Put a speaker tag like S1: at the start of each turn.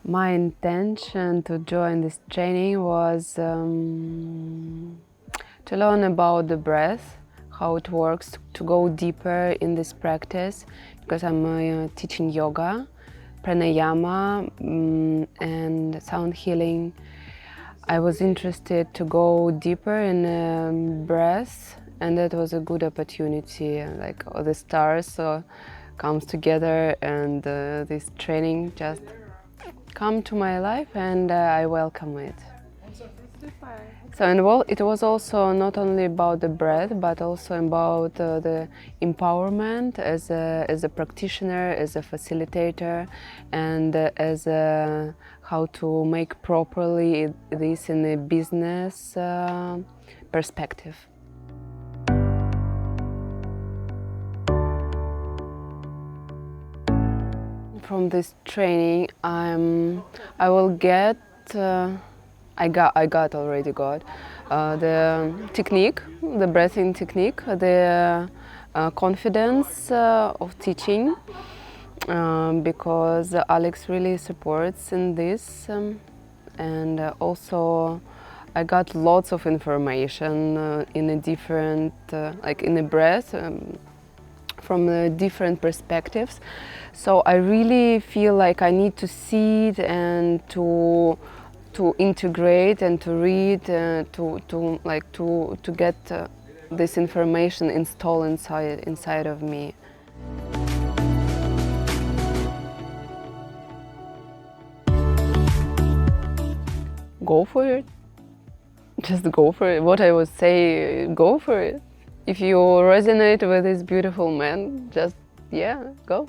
S1: My intention to join this training was to learn about the breath, how it works, to go deeper in this practice, because I'm teaching yoga, pranayama, and sound healing. I was interested to go deeper in breath, and that was a good opportunity. Like all the stars comes together, and this training just come to my life, and I welcome it. So, and well, it was also not only about the breath, but also about the empowerment as a practitioner, as a facilitator, and as how to make properly this in a business perspective. From this training, I will get. I already got the technique, the breathing technique, the confidence of teaching, because Alex really supports in this, and also I got lots of information in a different, like in the breath, from different perspectives. So I really feel like I need to see it and to integrate and to read, to get this information installed inside of me. Go for it. Just go for it. What I would say, go for it. If you resonate with this beautiful man, just, yeah, go.